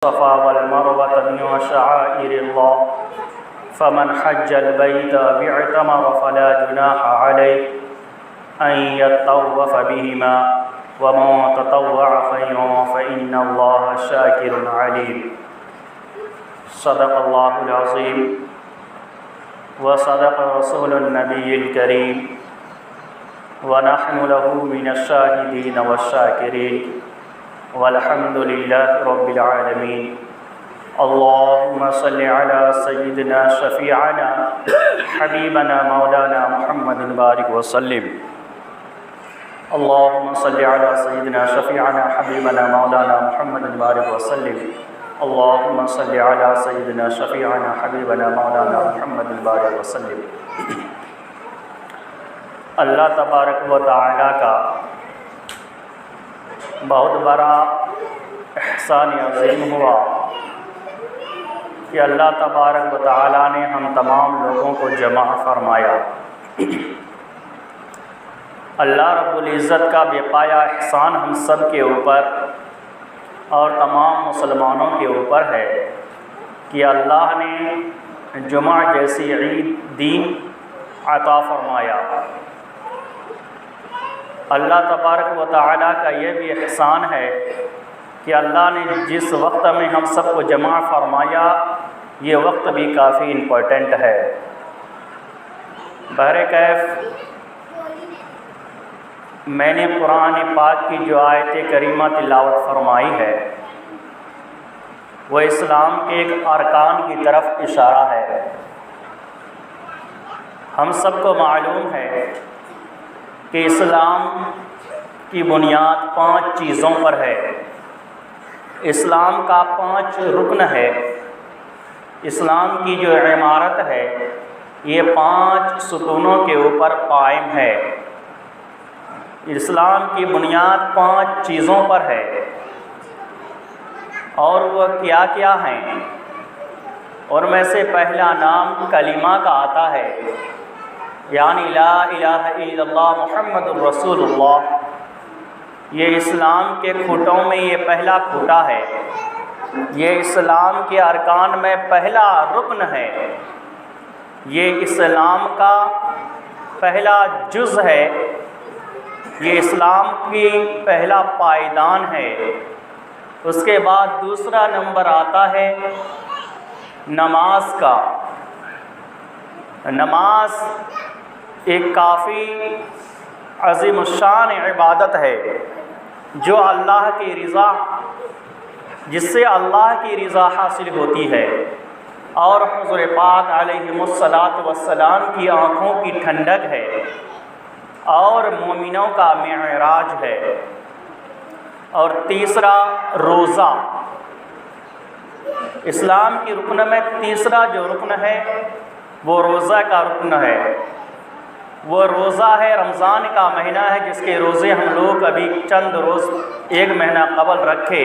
الصفا والمروة من شعائر الله فمن حج البيت واعتمر فلا جناح عليه أن يطوف بهما ومن تطوع خيرا فإن الله شاكر عليم. صدق الله العظيم وصدق رسول النبي الكريم ونحن له من الشاهدين والشاكرين والحمد لله رب العالمين. اللهم صل على سيدنا شفيعنا حبيبنا مولانا محمد بارك وسلم. اللهم صل على سيدنا شفيعنا حبيبنا مولانا محمد بارك وسلم. اللهم صل على سيدنا شفيعنا حبيبنا مولانا محمد بارك وسلم. اللہ تبارک و تعالیٰ کا بہت بڑا احسان عظیم ہوا کہ اللہ تبارک و تعالیٰ نے ہم تمام لوگوں کو جمع فرمایا. اللہ رب العزت کا بے پایا احسان ہم سب کے اوپر اور تمام مسلمانوں کے اوپر ہے کہ اللہ نے جمعہ جیسی عید دین عطا فرمایا. اللہ تبارک و تعالیٰ کا یہ بھی احسان ہے کہ اللہ نے جس وقت میں ہم سب کو جمع فرمایا یہ وقت بھی کافی امپورٹنٹ ہے. بہرکیف میں نے قرآن پاک کی جو آیت کریمہ تلاوت فرمائی ہے وہ اسلام کے ایک ارکان کی طرف اشارہ ہے. ہم سب کو معلوم ہے کہ اسلام کی بنیاد 5 چیزوں پر ہے. اسلام کا 5 رکن ہے. اسلام کی جو عمارت ہے یہ 5 ستونوں کے اوپر قائم ہے. اسلام کی بنیاد 5 چیزوں پر ہے اور وہ کیا کیا ہیں؟ اور میں سے پہلا نام کلمہ کا آتا ہے، یعنی لا الہ الا اللہ محمد الرسول اللہ. یہ اسلام کے کھوٹوں میں یہ پہلا کھوٹا ہے. یہ اسلام کے ارکان میں پہلا رکن ہے. یہ اسلام کا پہلا جز ہے. یہ اسلام کی پہلا پائیدان ہے. اس کے بعد دوسرا نمبر آتا ہے نماز کا. نماز ایک کافی عظیم الشان عبادت ہے جو اللہ کی رضا، جس سے اللہ کی رضا حاصل ہوتی ہے اور حضور پاک علیہ الصلاۃ والسلام کی آنکھوں کی ٹھنڈک ہے اور مومنوں کا معراج ہے. اور تیسرا روزہ. اسلام کی رکن میں تیسرا جو رکن ہے وہ روزہ کا رکن ہے. وہ روزہ ہے، رمضان کا مہینہ ہے جس کے روزے ہم لوگ ابھی چند روز 1 مہینہ قبل رکھے.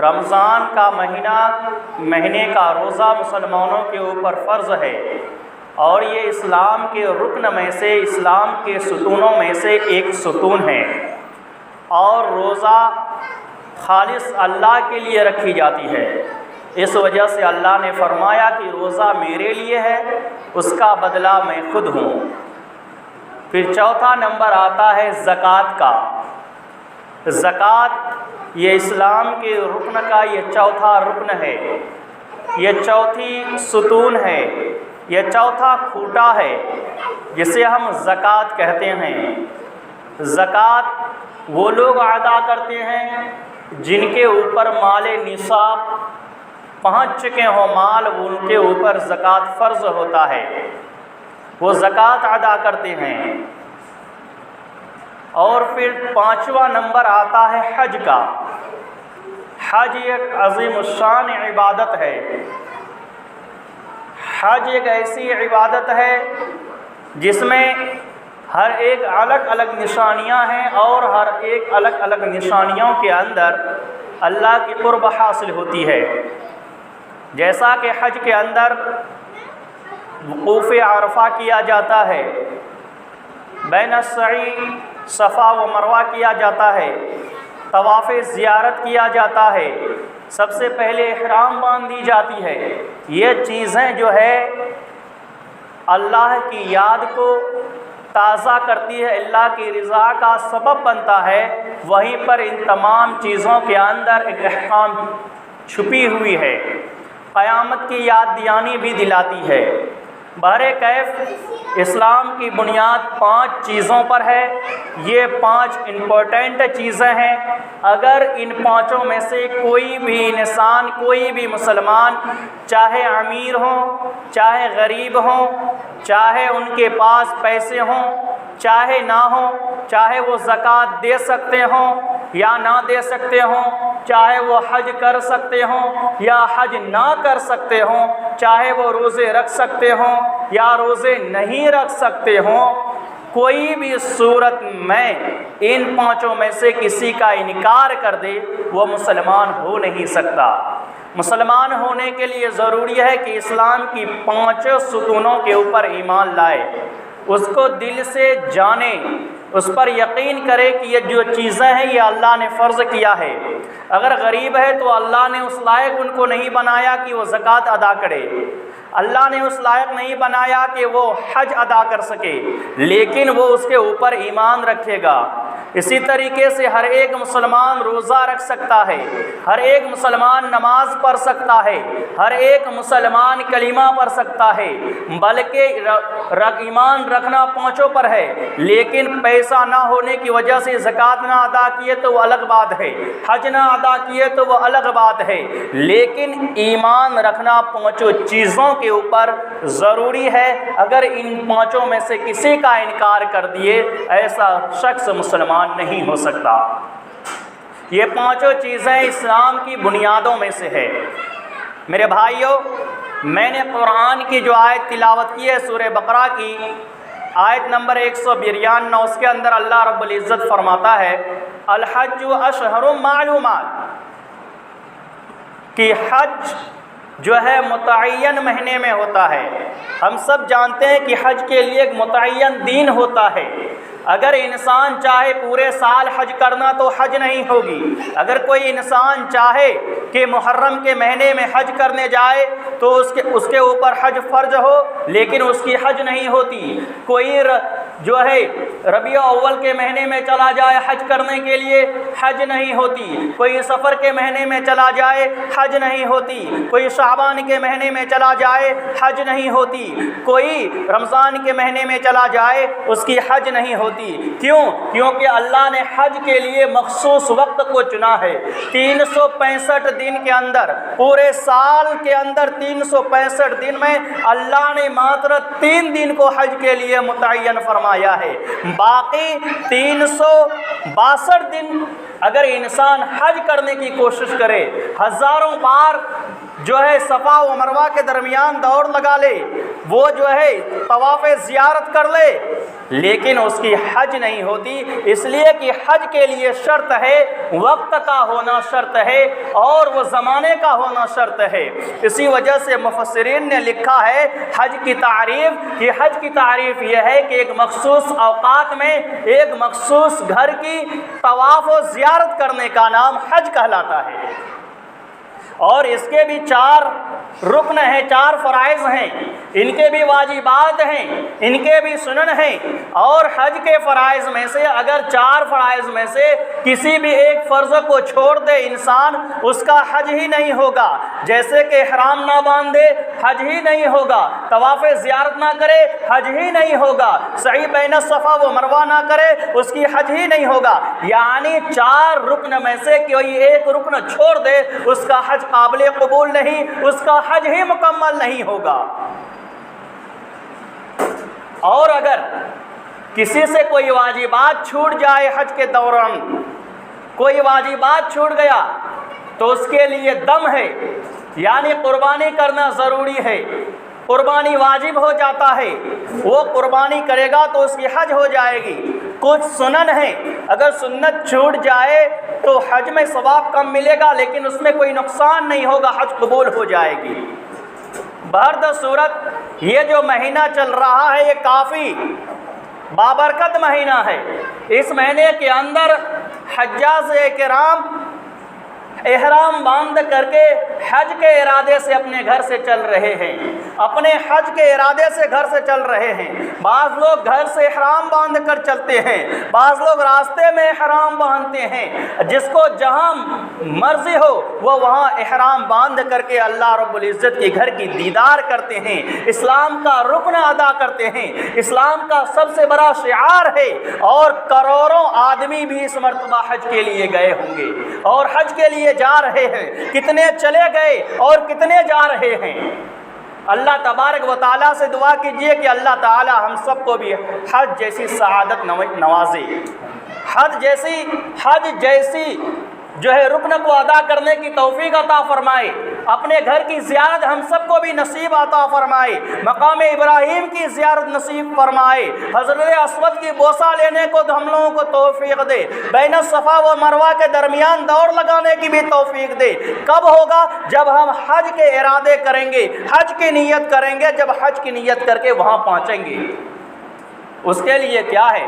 رمضان کا مہینے کا روزہ مسلمانوں کے اوپر فرض ہے اور یہ اسلام کے رکن میں سے، اسلام کے ستونوں میں سے ایک ستون ہے. اور روزہ خالص اللہ کے لیے رکھی جاتی ہے. اس وجہ سے اللہ نے فرمایا کہ روزہ میرے لیے ہے، اس کا بدلہ میں خود ہوں. پھر چوتھا نمبر آتا ہے زکوٰۃ کا. زکوٰۃ یہ اسلام کے رکن کا یہ چوتھا رکن ہے. یہ چوتھی ستون ہے، یہ چوتھا کھوٹا ہے جسے ہم زکوٰۃ کہتے ہیں. زکوٰۃ وہ لوگ ادا کرتے ہیں جن کے اوپر مال نصاب پہنچ چکے ہوں مال، ان کے اوپر زکوٰۃ فرض ہوتا ہے، وہ زکوٰۃ ادا کرتے ہیں. اور پھر 5واں نمبر آتا ہے حج کا. حج ایک عظیم الشان عبادت ہے. حج ایک ایسی عبادت ہے جس میں ہر ایک الگ الگ نشانیاں ہیں اور ہر ایک الگ الگ نشانیوں کے اندر اللہ کی قرب حاصل ہوتی ہے. جیسا کہ حج کے اندر وقوف عرفہ کیا جاتا ہے، بین السعی صفا و مروہ کیا جاتا ہے، طواف زیارت کیا جاتا ہے، سب سے پہلے احرام باندھ دی جاتی ہے۔ یہ چیزیں جو ہے اللہ کی یاد کو تازہ کرتی ہے، اللہ کی رضا کا سبب بنتا ہے۔ وہیں پر ان تمام چیزوں کے اندر ایک احکام چھپی ہوئی ہے، قیامت کی یاد دہانی بھی دلاتی ہے۔ بہرکیف اسلام کی بنیاد 5 چیزوں پر ہے۔ یہ 5 امپورٹنٹ چیزیں ہیں۔ اگر ان 5 میں سے کوئی بھی انسان، کوئی بھی مسلمان، چاہے امیر ہوں، چاہے غریب ہوں، چاہے ان کے پاس پیسے ہوں، چاہے نہ ہوں، چاہے وہ زکوٰۃ دے سکتے ہوں یا نہ دے سکتے ہوں، چاہے وہ حج کر سکتے ہوں یا حج نہ کر سکتے ہوں، چاہے وہ روزے رکھ سکتے ہوں یا روزے نہیں رکھ سکتے ہوں، کوئی بھی صورت میں ان 5 میں سے کسی کا انکار کر دے وہ مسلمان ہو نہیں سکتا۔ مسلمان ہونے کے لیے ضروری ہے کہ اسلام کی 5 ستونوں کے اوپر ایمان لائے، اس کو دل سے جانے، اس پر یقین کرے کہ یہ جو چیزیں ہیں یہ اللہ نے فرض کیا ہے۔ اگر غریب ہے تو اللہ نے اس لائق ان کو نہیں بنایا کہ وہ زکوٰۃ ادا کرے، اللہ نے اس لائق نہیں بنایا کہ وہ حج ادا کر سکے، لیکن وہ اس کے اوپر ایمان رکھے گا۔ اسی طریقے سے ہر ایک مسلمان روزہ رکھ سکتا ہے، ہر ایک مسلمان نماز پڑھ سکتا ہے، ہر ایک مسلمان کلمہ پڑھ سکتا ہے، بلکہ ایمان رکھنا 5 پر ہے، لیکن پیسہ نہ ہونے کی وجہ سے زکوٰۃ نہ ادا کیے تو وہ الگ بات ہے، حج نہ ادا کیے تو وہ الگ بات ہے، لیکن ایمان رکھنا 5 چیزوں کے اوپر ضروری ہے۔ اگر ان 5 میں سے کسی کا انکار کر دیے ایسا شخص مسلمان نہیں ہو سکتا۔ یہ 5 چیزیں اسلام کی بنیادوں میں سے ہے۔ میرے بھائیوں، میں نے قرآن کی جو آیت تلاوت کی ہے سورہ بقرہ کی آیت نمبر 192، اس کے اندر اللہ رب العزت فرماتا ہے الحج اشہر معلومات، کہ حج جو ہے متعین مہینے میں ہوتا ہے۔ ہم سب جانتے ہیں کہ حج کے لیے ایک متعین دن ہوتا ہے۔ اگر انسان چاہے پورے سال حج کرنا تو حج نہیں ہوگی۔ اگر کوئی انسان چاہے کہ محرم کے مہینے میں حج کرنے جائے تو اس کے اوپر حج فرض ہو، لیکن اس کی حج نہیں ہوتی۔ کوئی جو ہے ربیع اول کے مہینے میں چلا جائے حج کرنے کے لیے، حج نہیں ہوتی۔ کوئی سفر کے مہینے میں چلا جائے، حج نہیں ہوتی۔ کوئی شعبان کے مہینے میں چلا جائے، حج نہیں ہوتی۔ کوئی رمضان کے مہینے میں چلا جائے، اس کی حج نہیں ہوتی۔ کیوں؟ کیونکہ اللہ نے حج کے لیے مخصوص وقت کو چنا ہے۔ 365 دن کے اندر، پورے سال کے اندر 365 دن میں اللہ نے ماتر 3 دن کو حج کے لیے متعین فرمایا ہے۔ باقی 362 دن اگر انسان حج کرنے کی کوشش کرے، ہزاروں بار جو ہے صفا و مروہ کے درمیان دوڑ لگا لے، وہ جو ہے طواف زیارت کر لے، لیکن اس کی حج نہیں ہوتی، اس لیے کہ حج کے لیے شرط ہے، وقت کا ہونا شرط ہے اور وہ زمانے کا ہونا شرط ہے۔ اسی وجہ سے مفسرین نے لکھا ہے حج کی تعریف، کہ حج کی تعریف یہ ہے کہ ایک مخصوص اوقات میں ایک مخصوص گھر کی طواف و زیارت کرنے کا نام حج کہلاتا ہے۔ اور اس کے بھی 4 رکن ہیں، 4 فرائض ہیں، ان کے بھی واجبات ہیں، ان کے بھی سنن ہیں۔ اور حج کے فرائض میں سے اگر 4 فرائض میں سے کسی بھی ایک فرض کو چھوڑ دے انسان، اس کا حج ہی نہیں ہوگا۔ جیسے کہ احرام نہ باندھے، حج ہی نہیں ہوگا۔ طواف زیارت نہ کرے، حج ہی نہیں ہوگا۔ سعی بین الصفا و مروہ نہ کرے، اس کی حج ہی نہیں ہوگا۔ یعنی 4 رکن میں سے کوئی ایک رکن چھوڑ دے، اس کا حج قابل قبول نہیں، اس کا حج ہی مکمل نہیں ہوگا۔ اور اگر کسی سے کوئی واجبات چھوٹ جائے، حج کے دوران کوئی واجبات چھوٹ گیا تو اس کے لیے دم ہے، یعنی قربانی کرنا ضروری ہے، قربانی واجب ہو جاتا ہے۔ وہ قربانی کرے گا تو اس کی حج ہو جائے گی۔ کچھ سنن ہیں، اگر سنت چھوٹ جائے تو حج میں ثواب کم ملے گا، لیکن اس میں کوئی نقصان نہیں ہوگا، حج قبول ہو جائے گی۔ بہرصورت یہ جو مہینہ چل رہا ہے یہ کافی بابرکت مہینہ ہے۔ اس مہینے کے اندر حجاج کرام احرام باندھ کر کے حج کے ارادے سے اپنے گھر سے چل رہے ہیں، اپنے حج کے ارادے سے گھر سے چل رہے ہیں۔ بعض لوگ گھر سے احرام باندھ کر چلتے ہیں، بعض لوگ راستے میں احرام باندھتے ہیں، جس کو جہاں مرضی ہو وہ وہاں احرام باندھ کر کے اللہ رب العزت کے گھر کی دیدار کرتے ہیں، اسلام کا رکن ادا کرتے ہیں، اسلام کا سب سے بڑا شعار ہے۔ اور کروڑوں آدمی بھی اس مرتبہ حج کے لیے گئے ہوں گے اور حج کے لیے جا رہے ہیں، کتنے چلے گئے اور کتنے جا رہے ہیں۔ اللہ تبارک و تعالیٰ سے دعا کیجئے کہ اللہ تعالیٰ ہم سب کو بھی حج جیسی سعادت نوازے، حج جیسی جو ہے رکن کو ادا کرنے کی توفیق عطا فرمائے، اپنے گھر کی زیارت ہم سب کو بھی نصیب عطا فرمائے، مقام ابراہیم کی زیارت نصیب فرمائے، حضرت اسود کی بوسہ لینے کو ہم لوگوں کو توفیق دے، بین الصفا و مروہ کے درمیان دوڑ لگانے کی بھی توفیق دے۔ کب ہوگا؟ جب ہم حج کے ارادے کریں گے، حج کی نیت کریں گے، جب حج کی نیت کر کے وہاں پہنچیں گے۔ اس کے لیے کیا ہے؟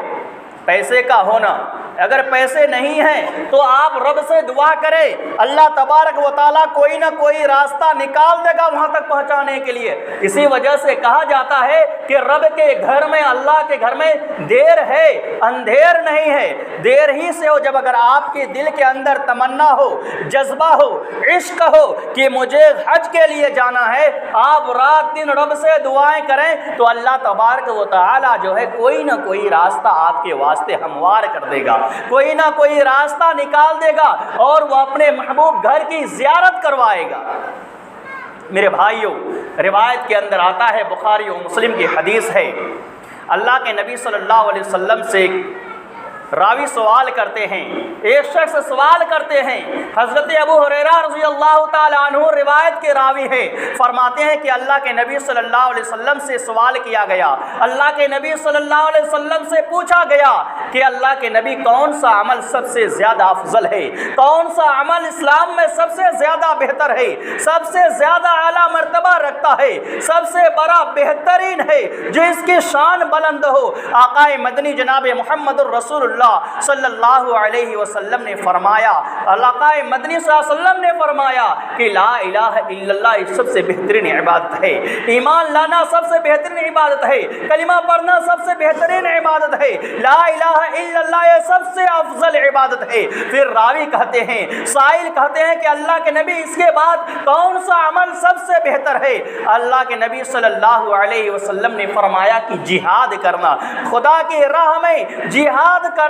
پیسے کا ہونا۔ اگر پیسے نہیں ہیں تو آپ رب سے دعا کریں، اللہ تبارک و تعالیٰ کوئی نہ کوئی راستہ نکال دے گا وہاں تک پہنچانے کے لیے۔ اسی وجہ سے کہا جاتا ہے کہ رب کے گھر میں، اللہ کے گھر میں دیر ہے، اندھیر نہیں ہے۔ دیر ہی سے ہو جب اگر آپ کے دل کے اندر تمنا ہو، جذبہ ہو، عشق ہو کہ مجھے حج کے لیے جانا ہے، آپ رات دن رب سے دعائیں کریں تو اللہ تبارک و تعالیٰ جو ہے کوئی نہ کوئی راستہ آپ کے واسطے ہموار کر دے گا، کوئی نہ کوئی راستہ نکال دے گا اور وہ اپنے محبوب گھر کی زیارت کروائے گا۔ میرے بھائیوں، روایت کے اندر آتا ہے، بخاری و مسلم کی حدیث ہے، اللہ کے نبی صلی اللہ علیہ وسلم سے راوی سوال کرتے ہیں، ایک شخص سوال کرتے ہیں، حضرت ابو ہریرہ رضی اللہ تعالیٰ عنہ روایت کے راوی ہیں، فرماتے ہیں کہ اللہ کے نبی صلی اللہ علیہ وسلم سے سوال کیا گیا، اللہ کے نبی صلی اللہ علیہ وسلم سے پوچھا گیا کہ اللہ کے نبی کون سا عمل سب سے زیادہ افضل ہے، کون سا عمل اسلام میں سب سے زیادہ بہتر ہے، سب سے زیادہ اعلیٰ مرتبہ رکھتا ہے، سب سے بڑا بہترین ہے، جو اس کی شان بلند ہو۔ آقا مدنی جناب محمد الرسول اللہ صلی اللہ علیہ وسلم نے فرمایا، آقا مدنی صلی اللہ علیہ وسلم نے فرمایا کہ لا الہ الا اللہ سب سے بہترین عبادت ہے، ایمان لانا سب سے بہترین عبادت ہے، کلمہ پڑھنا سب سے بہترین عبادت ہے، لا الہ الا اللہ یہ سب سے افضل عبادت ہے۔ پھر راوی کہتے ہیں، سائل کہتے ہیں کہ اللہ کے نبی اس کے بعد کون سا عمل سب سے بہتر ہے؟ اللہ کے نبی صلی اللہ علیہ وسلم نے فرمایا کہ جہاد کرنا، خدا کی راہ میں جہاد کرنا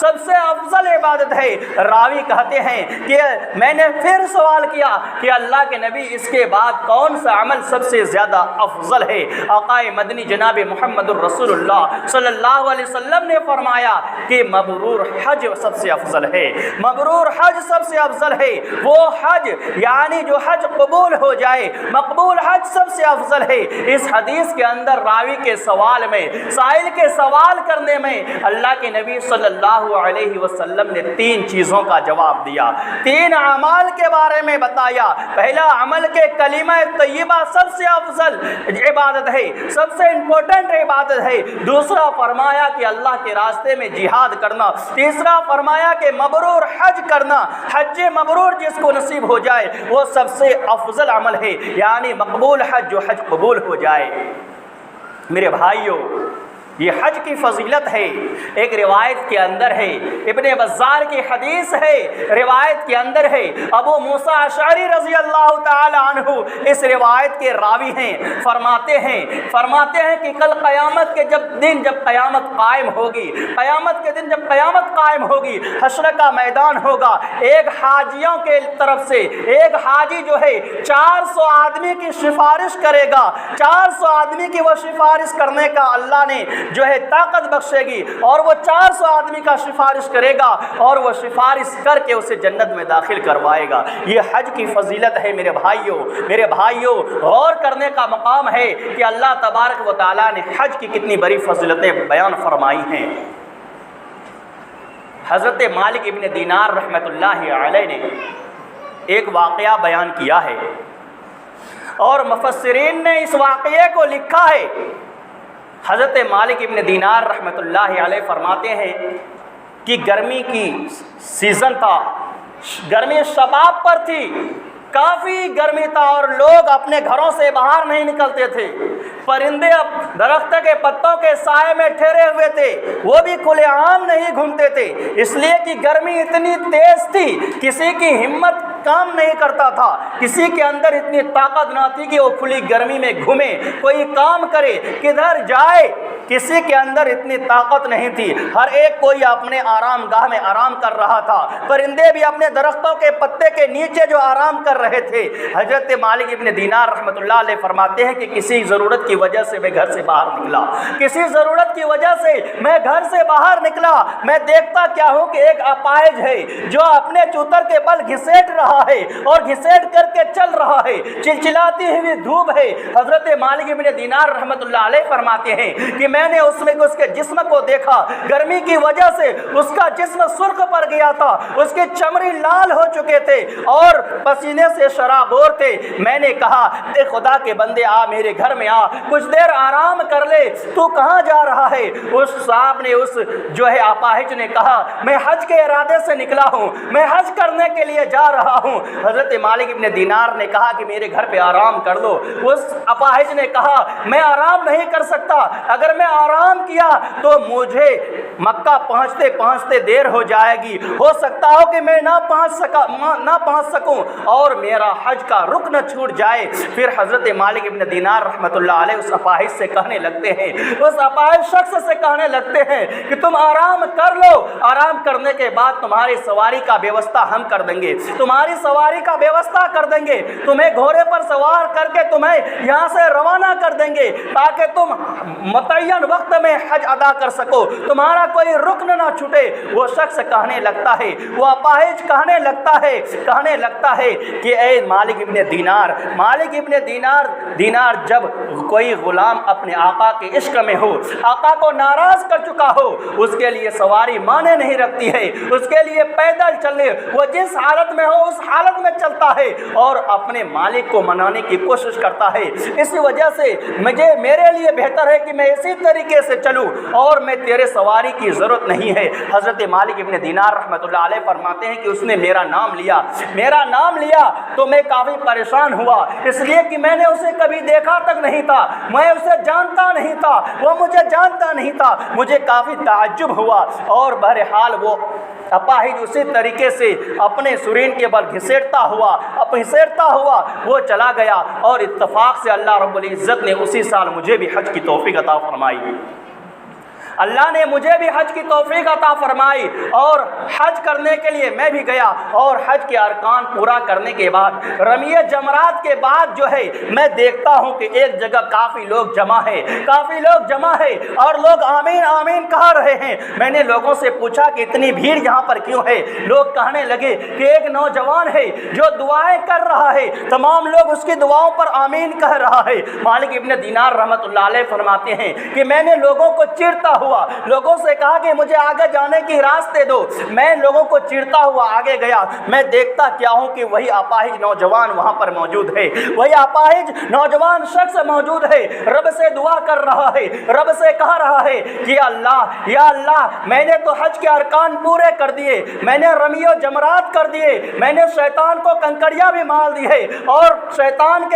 سب سے افضل عبادت ہے۔ راوی کہتے ہیں کہ میں نے پھر سوال کیا کہ اللہ کے نبی اس کے بعد کون سا عمل سب سے زیادہ افضل ہے؟ آقا مدنی جناب محمد الرسول اللہ صلی اللہ علیہ وسلم نے فرمایا کہ مبرور حج سب سے افضل ہے، مبرور حج سب سے افضل ہے، وہ حج یعنی جو حج قبول ہو جائے، مقبول حج سب سے افضل ہے۔ اس حدیث کے اندر راوی کے سوال میں، سائل کے سوال کرنے میں اللہ کے نبی صلی اللہ علیہ وسلم نے 3 چیزوں کا جواب دیا، 3 اعمال کے بارے میں بتایا۔ پہلا عمل کے کلمہ طیبہ سب سے افضل عبادت ہے، سب سے امپورٹنٹ عبادت ہے۔ دوسرا فرمایا کہ اللہ کے راستے میں جہاد کرنا۔ تیسرا فرمایا کہ مبرور حج کرنا، حج مبرور جس کو نصیب ہو جائے وہ سب سے افضل عمل ہے، یعنی مقبول حج جو حج قبول ہو جائے۔ میرے بھائیوں، یہ حج کی فضیلت ہے، ایک روایت کے اندر ہے، ابن بزار کی حدیث ہے، روایت کے اندر ہے، ابو موسیٰ اشعری رضی اللہ تعالی عنہ اس روایت کے راوی ہیں، فرماتے ہیں کہ کل قیامت کے دن جب قیامت قائم ہوگی، قیامت کے دن جب قیامت قائم ہوگی، حشر کا میدان ہوگا، ایک حاجیوں کے طرف سے ایک حاجی جو ہے 400 آدمی کی سفارش کرے گا، 400 آدمی کی وہ سفارش کرنے کا اللہ نے جو ہے طاقت بخشے گی، اور وہ 400 آدمی کا سفارش کرے گا اور وہ سفارش کر کے اسے جنت میں داخل کروائے گا۔ یہ حج کی فضیلت ہے میرے بھائیوں، غور کرنے کا مقام ہے کہ اللہ تبارک و تعالیٰ نے حج کی کتنی بڑی فضیلتیں بیان فرمائی ہیں۔ حضرت مالک ابن دینار رحمۃ اللہ علیہ نے ایک واقعہ بیان کیا ہے اور مفسرین نے اس واقعے کو لکھا ہے۔ حضرت مالک ابن دینار رحمۃ اللہ علیہ فرماتے ہیں کہ گرمی کی سیزن تھا، گرمی شباب پر تھی، کافی گرمی تھا اور لوگ اپنے گھروں سے باہر نہیں نکلتے تھے، پرندے اب درخت کے پتوں کے سائے میں ٹھہرے ہوئے تھے، وہ بھی کھلے عام نہیں گھومتے تھے، اس لیے کہ گرمی اتنی تیز تھی، کسی کی ہمت کام نہیں کرتا تھا، کسی کے اندر اتنی طاقت نہ تھی کہ وہ کھلی گرمی میں گھومے، کوئی کام کرے، کدھر جائے، کسی کے اندر اتنی طاقت نہیں تھی، ہر ایک کوئی اپنے آرام گاہ میں آرام کر رہا تھا، پرندے بھی اپنے درختوں کے پتے کے نیچے جو آرام کر رہے تھے۔ حضرت مالک ابن دینار رحمۃ اللہ علیہ فرماتے ہیں کہ کسی ضرورت کی وجہ سے میں گھر سے باہر نکلا، کسی ضرورت کی وجہ سے میں گھر سے باہر نکلا، میں دیکھتا کیا ہوں کہ ایک اپاہج ہے جو اپنے چوتر کے بل گھسیٹ رہا ہے اور گھسیٹ کر کے چل رہا ہے، چلچلاتی ہوئی دھوپ ہے۔ حضرت مالک ابن دینار رحمۃ اللہ علیہ فرماتے ہیں کہ میں نے اس کے جسم کو دیکھا، گرمی کی وجہ سے اس کا جسم سرخ پڑ گیا تھا، اس کی چمڑی لال ہو چکے تھے اور پسینے سے شرابور تھے۔ میں نے کہا اے خدا کے بندے آ میرے گھر میں آ، کچھ دیر آرام کر لے، تو کہاں جا رہا ہے؟ اس صاحب نے اس جو ہے اپاہج نے کہا میں حج کے ارادے سے نکلا ہوں، میں حج کرنے کے لیے جا رہا ہوں۔ حضرت مالک ابن دینار نے کہا کہ میرے گھر پہ آرام کر لو۔ اس اپاہج نے کہا میں آرام نہیں کر سکتا، اگر میں آرام کیا تو مجھے مکہ پہنچتے پہنچتے دیر ہو جائے گی، ہو سکتا ہو کہ میں نہ پہنچ سکوں اور میرا حج کا رکن چھوٹ جائے۔ پھر حضرت مالک ابن دینار رحمۃ اللہ علیہ اس اپاہج سے کہنے لگتے ہیں، اس اپاہج شخص سے کہنے لگتے ہیں کہ تم آرام کر لو، آرام کرنے کے بعد تمہاری سواری کا ویوستھا ہم کر دیں گے، تمہاری سواری کا ویوستھا کر دیں گے، تمہیں گھوڑے پر سوار کر کے تمہیں یہاں سے روانہ کر دیں گے تاکہ تم متعین وقت میں حج ادا کر سکو، تمہارا کوئی رکن نہ چھوٹے۔ وہ شخص کہنے لگتا ہے، وہ اپاہج کہنے لگتا ہے کہ اے مالک ابن دینار جب کوئی غلام اپنے آقا کے عشق میں ہو، آقا کو ناراض کر چکا ہو، اس کے لیے سواری معنی نہیں رکھتی ہے، اس کے لیے پیدل چلنے، وہ جس حالت میں ہو اس حالت میں چلتا ہے اور اپنے مالک کو منانے کی کوشش کرتا ہے۔ اس وجہ سے میرے لیے بہتر ہے کہ میں اسی طریقے سے چلوں اور میں تیرے سواری کی ضرورت نہیں ہے۔ حضرت مالک ابن دینار رحمۃ اللہ علیہ فرماتے ہیں کہ اس نے میرا نام لیا تو میں کافی پریشان ہوا، اس لیے کہ میں نے اسے کبھی دیکھا تک نہیں تھا، میں اسے جانتا نہیں تھا، وہ مجھے جانتا نہیں تھا، مجھے کافی تعجب ہوا اور بہرحال وہ اپاہج اسی طریقے سے اپنے سرین کے بل گھسیٹتا ہوا وہ چلا گیا اور اتفاق سے اللہ رب العزت نے اسی سال مجھے بھی حج کی توفیق عطا فرمائی۔ اللہ نے مجھے بھی حج کی توفیق عطا فرمائی اور حج کرنے کے لیے میں بھی گیا، اور حج کے ارکان پورا کرنے کے بعد رمی جمرات کے بعد جو ہے میں دیکھتا ہوں کہ ایک جگہ کافی لوگ جمع ہے اور لوگ آمین آمین کہہ رہے ہیں۔ میں نے لوگوں سے پوچھا کہ اتنی بھیڑ یہاں پر کیوں ہے؟ لوگ کہنے لگے کہ ایک نوجوان ہے جو دعائیں کر رہا ہے، تمام لوگ اس کی دعاؤں پر آمین کہہ رہا ہے۔ مالک ابن دینار رحمۃ اللہ علیہ فرماتے ہیں کہ میں نے لوگوں کو چیرتا ہوا، لوگوں سے کہا کہ مجھے آگے جانے کی راستے دو، میں لوگوں کو چیرتا ہوا آگے گیا، میں دیکھتا کیا ہوں کہ وہی اپاہج نوجوان وہاں پر موجود ہے، وہی اپاہج نوجوان شخص موجود ہے، رب سے دعا کر رہا ہے، رب سے کہہ رہا ہے کہ یا اللہ میں نے تو حج کے ارکان پورے کر دیے، میں نے رمی و جمرات کر دیے، میں نے شیطان کو کنکریاں بھی مار دی ہے اور شیطان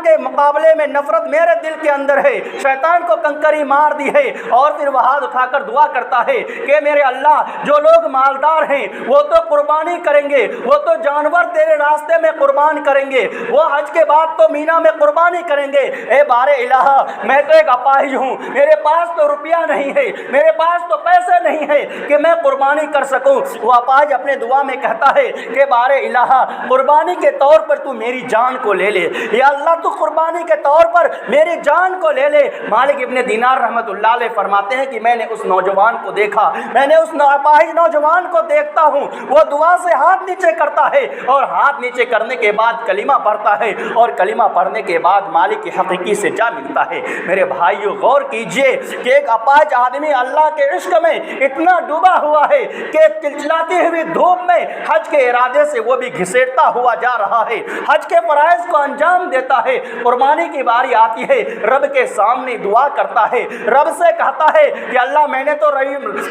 کے مقابلے میں نفرت میرے دل کے اندر ہے، شیطان کو کنکری مار دی ہے۔ اور پھر وہ ہاتھ اٹھا کر دعا کرتا ہے کہ میرے اللہ جو لوگ مالدار ہیں وہ تو قربانی کریں گے، وہ تو جانور تیرے راستے میں قربان کریں گے، وہ حج کے بعد تو مینا میں قربانی کریں گے، اے بار الہ میں تو ایک اپاہج ہوں، میرے پاس تو روپیہ نہیں ہے، میرے پاس تو پیسے نہیں ہے کہ میں قربانی کر سکوں۔ وہ اپاہج اپنے دعا میں کہتا ہے کہ بار الہ قربانی کے طور پر تو میری جان کو لے لے، یا اللہ تو قربانی کے طور پر میری جان کو لے لے۔ مالک ابن دینار رحمۃ اللہ علیہ فرماتے ہیں کہ میں نے اس نوجوان کو دیکھا، میں نے اس اپاہج نوجوان کو دیکھتا ہوں، وہ دعا سے ہاتھ نیچے کرتا ہے اور ہاتھ نیچے کرنے کے بعد کلمہ پڑھتا ہے اور کلمہ پڑھنے کے بعد مالک کی حقیقی سے جا ملتا ہے۔ میرے بھائیو غور کیجئے کہ ایک اپاہج آدمی اللہ کے عشق میں اتنا ڈوبا ہوا ہے کہ چلچلاتی ہوئی دھوپ میں حج کے ارادے سے وہ بھی گھسیٹتا ہوا جا رہا ہے، حج کے فرائض کو انجام انجام دیتا ہے، قربانی کی باری آتی ہے، رب کے سامنے دعا کرتا ہے، رب سے کہتا ہے کہ اللہ میں نے تو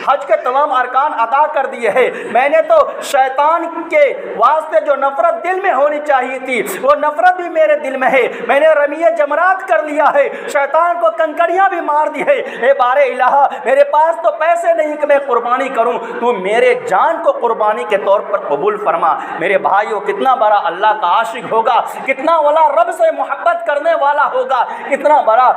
حج کے تمام ارکان ادا کر دیے ہیں، میں نے تو شیطان کے واسطے جو نفرت دل میں ہونی چاہیے تھی وہ نفرت بھی میرے دل میں ہے، میں نے رمی جمرات کر لیا ہے، شیطان کو کنکریاں بھی مار دی ہے، اے بار الہ میرے پاس تو پیسے نہیں کہ میں قربانی کروں، تو میرے جان کو قربانی کے طور پر قبول فرما۔ میرے بھائیوں، کتنا بڑا اللہ کا عاشق ہوگا، کتنا بڑا رب سے محبت کرنے والا ہوگا، کتنا بڑا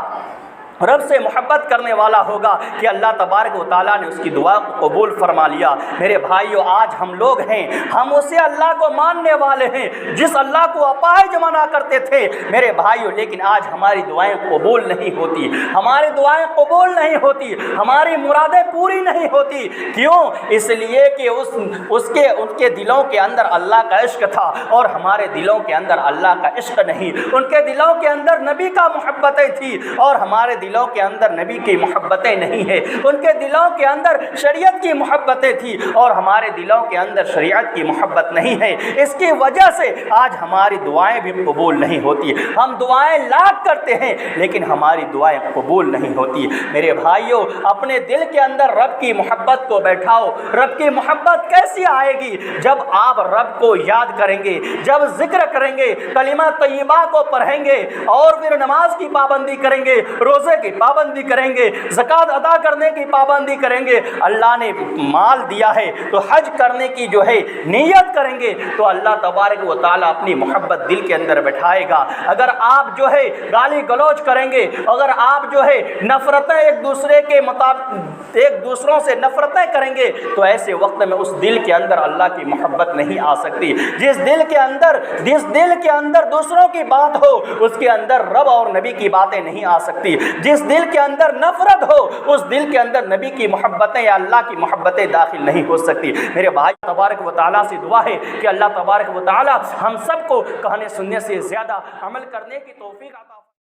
رب سے محبت کرنے والا ہوگا کہ اللہ تبارک و تعالیٰ نے اس کی دعا کو قبول فرما لیا۔ میرے بھائیوں، آج ہم لوگ ہیں، ہم اسے اللہ کو ماننے والے ہیں جس اللہ کو اپاہج مانا کرتے تھے میرے بھائیوں، لیکن آج ہماری دعائیں قبول نہیں ہوتی، ہماری دعائیں قبول نہیں ہوتی، ہماری مرادیں پوری نہیں ہوتی۔ کیوں؟ اس لیے کہ ان کے دلوں کے اندر اللہ کا عشق تھا اور ہمارے دلوں کے اندر اللہ کا عشق نہیں۔ ان کے دلوں کے اندر نبی کا محبتیں تھی اور ہمارے دلوں کے اندر نبی کی محبتیں نہیں ہیں۔ ان کے دلوں کے اندر شریعت کی محبتیں تھی اور ہمارے دلوں کے اندر شریعت کی محبت نہیں ہے۔ اس کی وجہ سے آج ہماری دعائیں بھی قبول نہیں ہوتی۔ ہم دعائیں لاکھ کرتے ہیں لیکن ہماری دعائیں قبول نہیں ہوتی۔ میرے بھائیوں، اپنے دل کے اندر رب کی محبت کو بیٹھاؤ۔ رب کی محبت کیسی آئے گی؟ جب آپ رب کو یاد کریں گے، جب ذکر کریں گے، کلمہ طیبہ کو پڑھیں گے اور پھر نماز کی پابندی کریں گے، روزے کی پابندی کریں گے، زکوٰۃ ادا کرنے کی پابندی کریں گے، اللہ نے مال دیا ہے تو حج کرنے کی جو ہے نیت کریں گے، تو اللہ تبارک و تعالیٰ اپنی محبت دل کے اندر بٹھائے گا۔ اگر آپ جو ہے گالی گلوچ کریں گے، اگر آپ جو ہے نفرتیں ایک دوسروں سے نفرتیں کریں گے، تو ایسے وقت میں اس دل کے اندر اللہ کی محبت نہیں آ سکتی۔ جس دل کے اندر دوسروں کی بات ہو، اس کے اندر رب اور نبی کی باتیں نہیں آ سکتی۔ جس دل کے اندر نفرت ہو، اس دل کے اندر نبی کی محبتیں یا اللہ کی محبتیں داخل نہیں ہو سکتی۔ میرے بھائی، تبارک و تعالیٰ سے دعا ہے کہ اللہ تبارک و تعالیٰ ہم سب کو کہنے سننے سے زیادہ عمل کرنے کی توفیق عطا